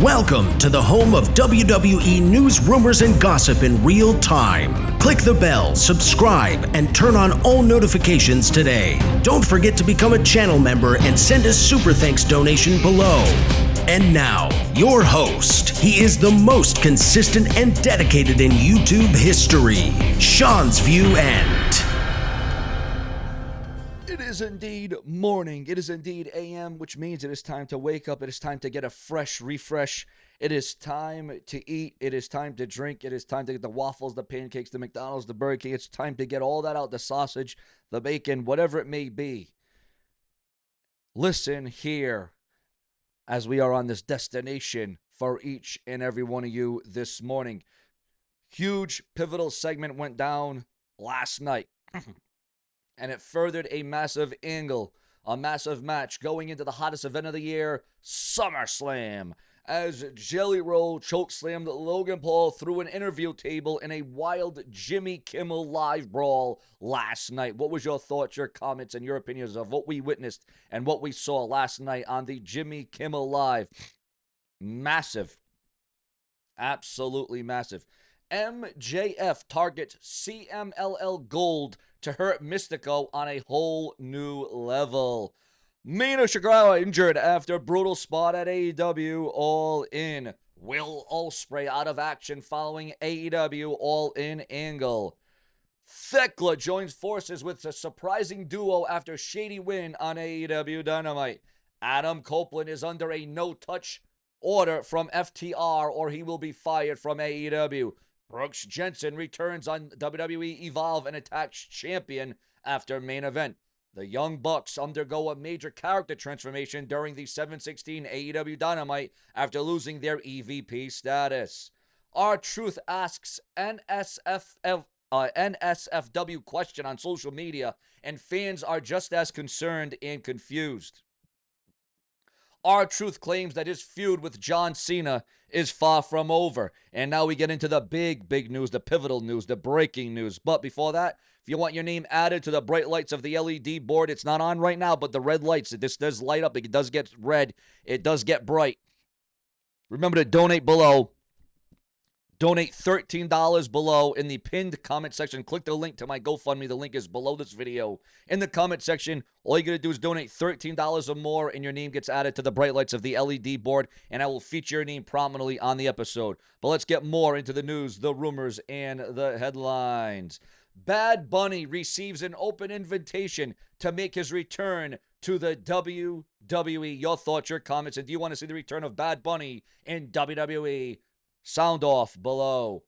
Welcome to the home of WWE News Rumors and Gossip in real time. Click the bell, subscribe, and turn on all notifications today. Don't forget to become a channel member and send a super thanks donation below. And now, your host. He is the most consistent and dedicated in YouTube history, Seanzviewent. It is indeed morning. It is indeed AM, which means it is time to wake up. It is time to get a fresh refresh. It is time to eat. It is time to drink. It is time to get the waffles, the pancakes, the McDonald's, the Burger King. It's time to get all that out, the sausage, the bacon, whatever it may be. Listen here as we are on this destination for each and every one of you this morning. Huge pivotal segment went down last night. And it furthered a massive angle, a massive match going into the hottest event of the year, SummerSlam, as Jelly Roll chokeslammed Logan Paul through an interview table in a wild Jimmy Kimmel live brawl last night. What was your thoughts, your comments, and your opinions of what we witnessed and what we saw last night on the Jimmy Kimmel Live? Massive. Absolutely massive. MJF targets CMLL Gold to hurt Mystico on a whole new level. Mina Shigarawa injured after brutal spot at AEW All In. Will Ospreay out of action following AEW All In angle. Thekla joins forces with a surprising duo after shady win on AEW Dynamite. Adam Copeland is under a no-touch order from FTR or he will be fired from AEW. Brooks Jensen returns on WWE Evolve and attacks champion after main event. The Young Bucks undergo a major character transformation during the 7/16 AEW Dynamite after losing their EVP status. R-Truth asks NSFW question on social media, and fans are just as concerned and confused. R-Truth claims that his feud with John Cena is far from over. And now we get into the big news, the pivotal news, the breaking news. But before that, if you want your name added to the bright lights of the LED board, it's not on right now, but the red lights, this does light up. It does get red. It does get bright. Remember to donate below. Donate $13 below in the pinned comment section. Click the link to my GoFundMe. The link is below this video. In the comment section, all you got to do is donate $13 or more, and your name gets added to the bright lights of the LED board, and I will feature your name prominently on the episode. But let's get more into the news, the rumors, and the headlines. Bad Bunny receives an open invitation to make his return to the WWE. Your thoughts, your comments, and do you want to see the return of Bad Bunny in WWE? Sound off below.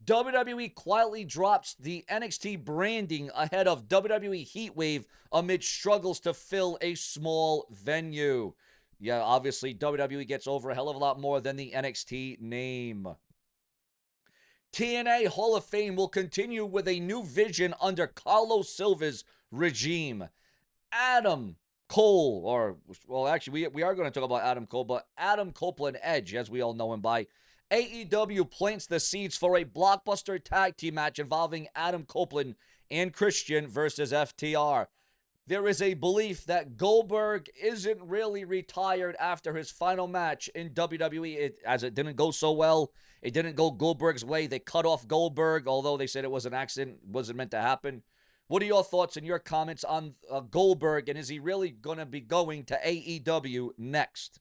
WWE quietly drops the NXT branding ahead of WWE Heatwave amid struggles to fill a small venue. Yeah, obviously WWE gets over a hell of a lot more than the NXT name. TNA Hall of Fame will continue with a new vision under Carlos Silva's regime. Adam Cole, we are going to talk about Adam Cole, but Adam Copeland Edge, as we all know him by, AEW plants the seeds for a blockbuster tag team match involving Adam Copeland and Christian versus FTR. There is a belief that Goldberg isn't really retired after his final match in WWE, as it didn't go so well. It didn't go Goldberg's way. They cut off Goldberg, although they said it was an accident, wasn't meant to happen. What are your thoughts and your comments on Goldberg, and is he really going to be going to AEW next?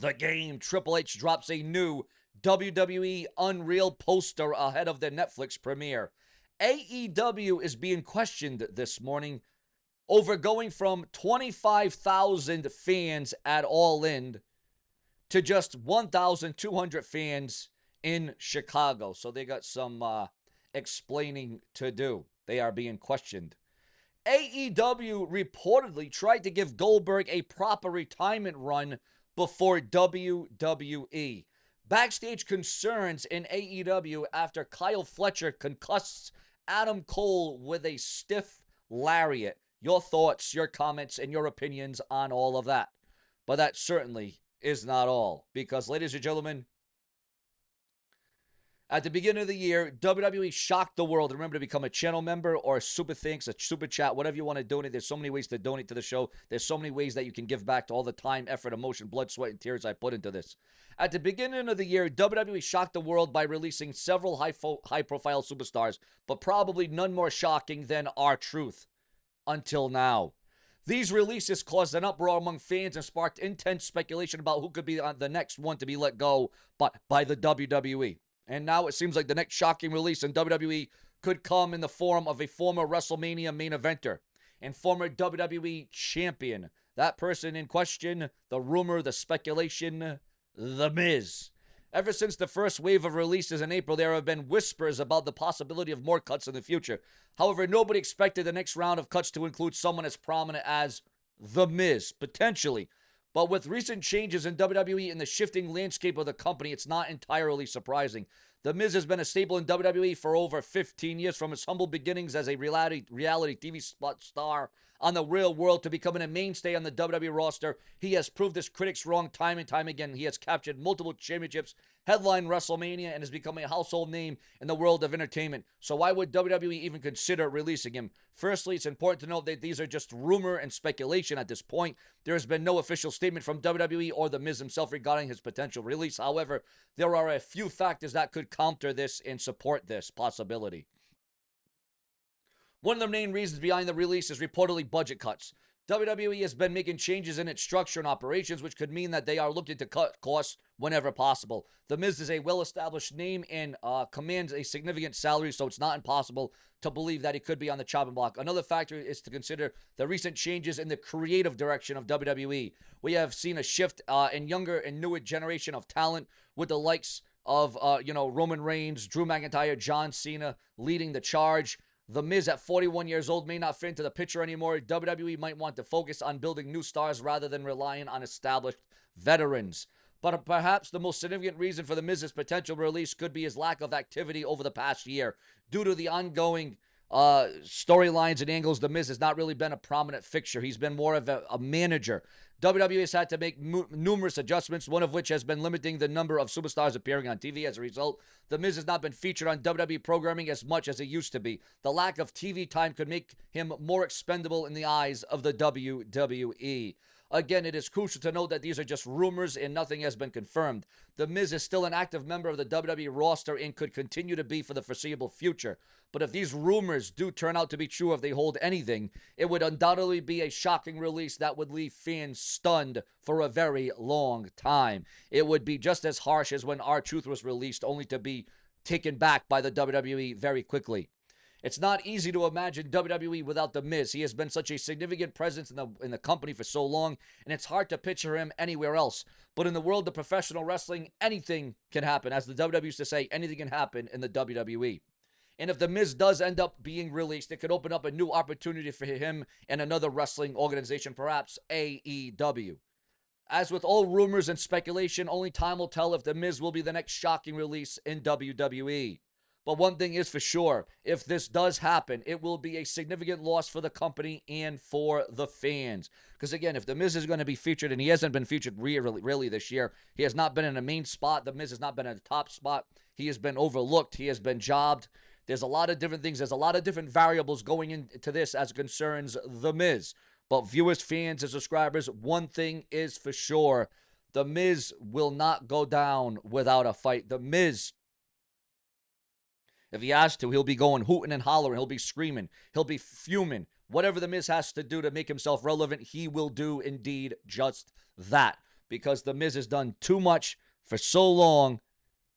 The Game. Triple H drops a new WWE Unreal poster ahead of the Netflix premiere. AEW is being questioned this morning over going from 25,000 fans at All In to just 1,200 fans in Chicago. So they got some explaining to do. They are being questioned. AEW reportedly tried to give Goldberg a proper retirement run before WWE. Backstage concerns in AEW after Kyle Fletcher concusses Adam Cole with a stiff lariat. Your thoughts, your comments, and your opinions on all of that. But that certainly is not all. Because, ladies and gentlemen, At the beginning of the year, WWE shocked the world. Remember to become a channel member or a super thanks, a super chat, whatever you want to donate. There's so many ways to donate to the show. There's so many ways that you can give back to all the time, effort, emotion, blood, sweat, and tears I put into this. At the beginning of the year, WWE shocked the world by releasing several high-profile superstars, but probably none more shocking than R-Truth until now. These releases caused an uproar among fans and sparked intense speculation about who could be the next one to be let go by the WWE. And now it seems like the next shocking release in WWE could come in the form of a former WrestleMania main eventer and former WWE champion. That person in question, the rumor, the speculation, The Miz. Ever since the first wave of releases in April, there have been whispers about the possibility of more cuts in the future. However, nobody expected the next round of cuts to include someone as prominent as The Miz, potentially. But with recent changes in WWE and the shifting landscape of the company, it's not entirely surprising. The Miz has been a staple in WWE for over 15 years, from his humble beginnings as a reality TV star on the real world to becoming a mainstay on the WWE roster. He has proved his critics wrong time and time again. He has captured multiple championships, headlined WrestleMania, and has become a household name in the world of entertainment. So why would WWE even consider releasing him? Firstly, it's important to note that these are just rumor and speculation at this point. There has been no official statement from WWE or The Miz himself regarding his potential release. However, there are a few factors that could counter this and support this possibility. One of the main reasons behind the release is reportedly budget cuts. WWE has been making changes in its structure and operations, which could mean that they are looking to cut costs whenever possible. The Miz is a well-established name and commands a significant salary, so it's not impossible to believe that he could be on the chopping block. Another factor is to consider the recent changes in the creative direction of WWE. We have seen a shift in younger and newer generation of talent with the likes of Roman Reigns, Drew McIntyre, John Cena leading the charge. The Miz at 41 years old may not fit into the picture anymore. WWE might want to focus on building new stars rather than relying on established veterans. But perhaps the most significant reason for The Miz's potential release could be his lack of activity over the past year. Due to the ongoing storylines and angles, The Miz has not really been a prominent fixture. He's been more of a manager. WWE has had to make numerous adjustments, one of which has been limiting the number of superstars appearing on TV. As a result, The Miz has not been featured on WWE programming as much as he used to be. The lack of TV time could make him more expendable in the eyes of the WWE. Again, it is crucial to note that these are just rumors and nothing has been confirmed. The Miz is still an active member of the WWE roster and could continue to be for the foreseeable future. But if these rumors do turn out to be true, if they hold anything, it would undoubtedly be a shocking release that would leave fans stunned for a very long time. It would be just as harsh as when R-Truth was released, only to be taken back by the WWE very quickly. It's not easy to imagine WWE without The Miz. He has been such a significant presence in the company for so long, and it's hard to picture him anywhere else. But in the world of professional wrestling, anything can happen. As the WWE used to say, anything can happen in the WWE. And if The Miz does end up being released, it could open up a new opportunity for him and another wrestling organization, perhaps AEW. As with all rumors and speculation, only time will tell if The Miz will be the next shocking release in WWE. But one thing is for sure, if this does happen, it will be a significant loss for the company and for the fans. Because again, if The Miz is going to be featured, and he hasn't been featured really this year, he has not been in a main spot. The Miz has not been in a top spot. He has been overlooked. He has been jobbed. There's a lot of different things. There's a lot of different variables going into this as it concerns The Miz. But viewers, fans, and subscribers, one thing is for sure. The Miz will not go down without a fight. The Miz, if he has to, he'll be going hooting and hollering. He'll be screaming. He'll be fuming. Whatever The Miz has to do to make himself relevant, he will do indeed just that. Because The Miz has done too much for so long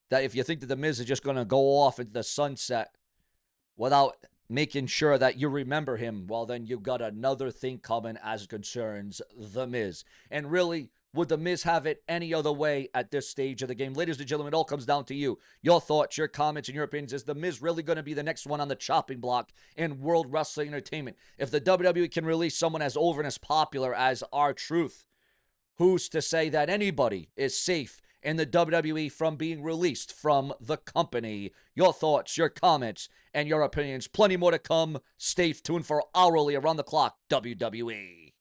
that if you think that The Miz is just going to go off into the sunset without making sure that you remember him, well, then you've got another thing coming as it concerns The Miz. And really, would The Miz have it any other way at this stage of the game? Ladies and gentlemen, it all comes down to you. Your thoughts, your comments, and your opinions. Is The Miz really going to be the next one on the chopping block in World Wrestling Entertainment? If the WWE can release someone as over and as popular as R-Truth, who's to say that anybody is safe in the WWE from being released from the company? Your thoughts, your comments, and your opinions. Plenty more to come. Stay tuned for hourly around the clock WWE.